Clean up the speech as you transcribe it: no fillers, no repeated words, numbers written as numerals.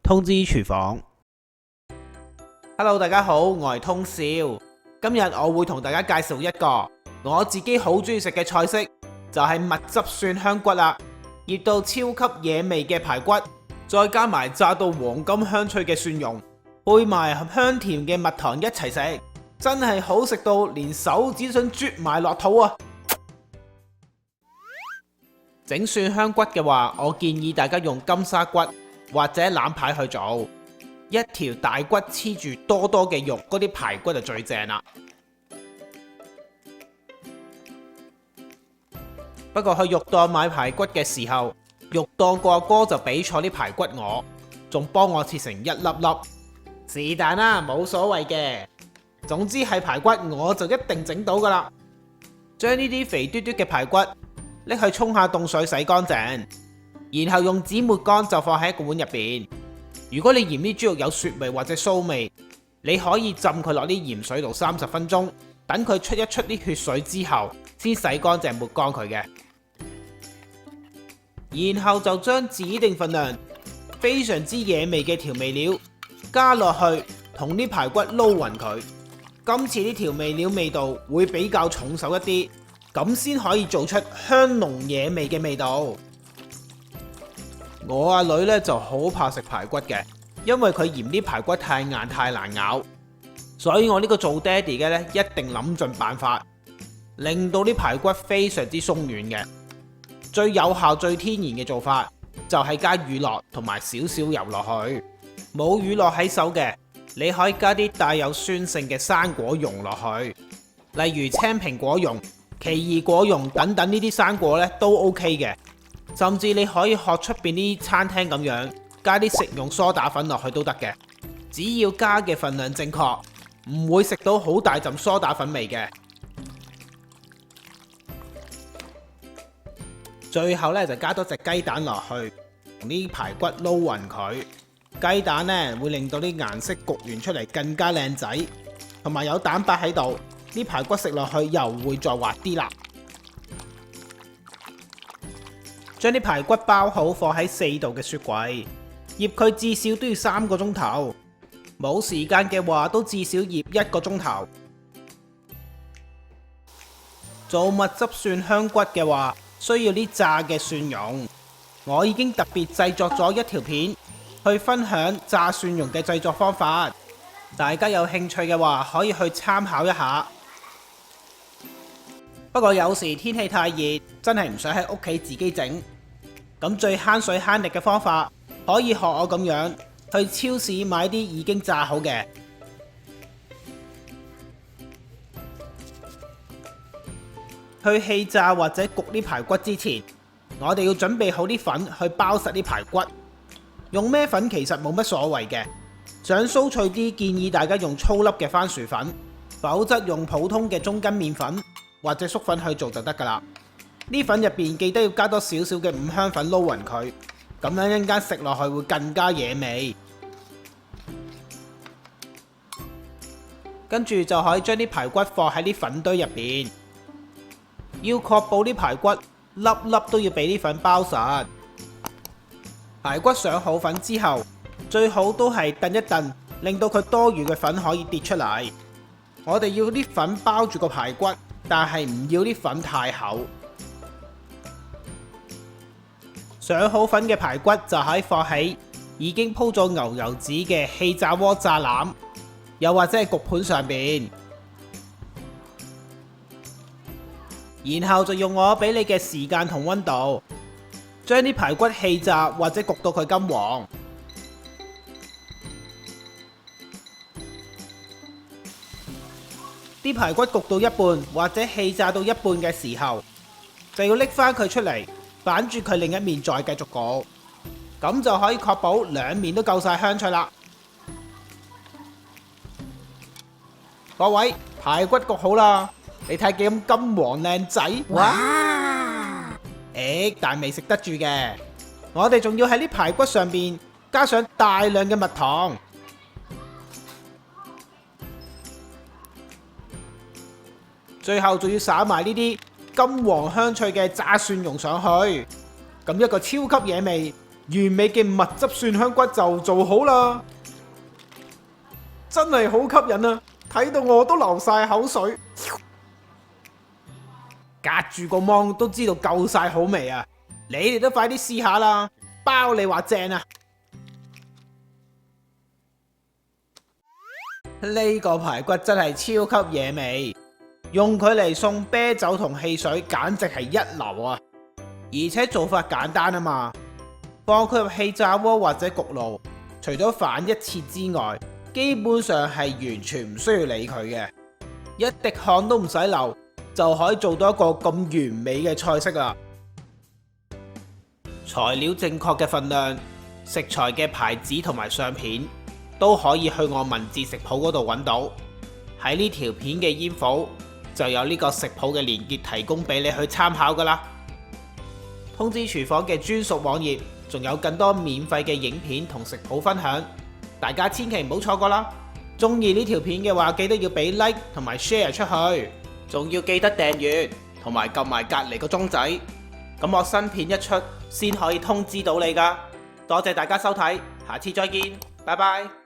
通知廚房。Hello， 大家好，我係通少。今日我會同大家介紹一個我自己好中意食嘅菜式，就係蜜汁蒜香骨啦。醃到超級惹味嘅排骨，再加埋炸到黃金香脆嘅蒜蓉，配埋香甜嘅蜜糖一齊食，真係好食到連手指想啜埋落肚啊！整蒜香骨嘅話，我建議大家用金沙骨或者腩排去做，一條大骨黐住多多嘅肉，嗰啲排骨就最正啦。不過去肉檔買排骨嘅時候，肉檔個阿哥就俾錯啲排骨我，仲幫我切成一粒粒，是但啦，冇所謂嘅。總之係排骨我就一定整到噶啦。將呢啲肥嘟嘟嘅排骨拎去沖下凍水洗乾淨，然後用紙抹乾就放喺一個碗入邊。如果你嫌啲豬肉有雪味或者臊味，你可以浸佢落啲鹽水度30分鐘，等佢出啲血水之後，先洗乾淨抹乾佢嘅。然後就將指定份量非常之惹味嘅調味料加落去，同啲排骨撈勻佢。今次啲調味料味道會比較重手一啲，咁先可以做出香濃惹味嘅味道。我阿女呢就好怕食排骨嘅，因為佢嫌啲排骨太硬太難咬，所以我呢個做爹哋嘅呢，一定諗盡辦法，令到啲排骨非常之鬆軟嘅。最有效最天然嘅做法就係加乳酪同埋少少油落去。冇乳酪喺手嘅，你可以加啲帶有酸性嘅生果蓉落去，例如青蘋果蓉、奇異果蓉等等，呢啲生果呢都 OK 嘅。甚至你可以學出邊啲餐廳咁樣加啲食用梳打粉落去都得嘅，只要加嘅份量正確，唔會食到好大陣梳打粉味嘅。最後呢，就加多隻雞蛋落去，同啲排骨撈勻佢。雞蛋呢會令到啲顏色焗完出嚟更加靚仔，同埋有蛋白喺度，啲排骨食落去又會再滑啲啦。將啲排骨包好，放喺4度嘅雪櫃，醃佢至少都要3個鐘頭。冇時間嘅話，都至少醃1個鐘頭。做蜜汁蒜香骨嘅話，需要啲炸嘅蒜蓉。我已經特別製作咗一條片去分享炸蒜蓉嘅製作方法，大家有興趣嘅話可以去參考一下。不過有時天氣太熱，真係唔想喺屋企自己整，咁最慳水慳力嘅方法，可以學我咁樣去超市買啲已經炸好嘅。去氣炸或者焗啲排骨之前，我哋要準備好啲粉去包實啲排骨。用咩粉其實冇乜所謂嘅，想酥脆啲建議大家用粗粒嘅番薯粉，否則用普通嘅中筋麵粉或者粟粉去做就得噶啦。呢粉入邊記得要加多少少嘅五香粉撈勻佢，咁樣一陣間食落去會更加惹味。跟住就可以將啲排骨放喺啲粉堆入邊，要確保啲排骨粒粒都要俾啲粉包實。排骨上好粉之後，最好都係燉一燉，令到佢多餘嘅粉可以跌出嚟。我哋要啲粉包住個排骨，但係唔要啲粉太厚。上好粉嘅排骨就可以放喺已經鋪咗牛油紙嘅氣炸鍋炸籃，又或者係焗盤上邊，然後就用我俾你嘅時間同溫度，將啲排骨氣炸或者焗到佢金黃。啲排骨焗到一半或者氣炸到一半嘅時候，就要拎翻佢出嚟，反住佢另一面再繼續焗，咁就可以確保兩面都夠晒香脆啦。各位，排骨焗好啦，你睇幾咁金黃靚仔？哇！但未食得住嘅，我哋仲要喺啲排骨上邊加上大量嘅蜜糖，最後仲要灑埋呢啲金黃香脆嘅炸蒜蓉上去，咁一個超級惹味，完美嘅蜜汁蒜香骨就做好啦，真係好吸引啊！睇到我都流晒口水，隔住個芒都知道夠晒好味啊！你哋都快啲試下啦，包你話正啊！呢個排骨真係超級惹味，用佢嚟送啤酒同汽水簡直係一流啊！而且做法簡單啊嘛，放佢入氣炸鍋或者焗爐，除咗反一次之外，基本上係完全唔需要理佢嘅，一滴汗都唔使流，就可以做到一個咁完美嘅菜式啦。材料正確嘅份量、食材嘅牌子同埋相片都可以去我文字食譜嗰度揾到。喺呢條片嘅煙火就有呢個食譜嘅連結提供俾你去參考噶啦。通知廚房嘅專屬網頁仲有更多免費嘅影片同食譜分享，大家千祈唔好錯過啦！中意呢條片嘅話，記得要俾 like 同埋 share 出去，仲要記得訂閱同埋撳埋隔離個鐘仔，咁我新片一出先可以通知到你噶。多謝大家收睇，下次再見，拜拜。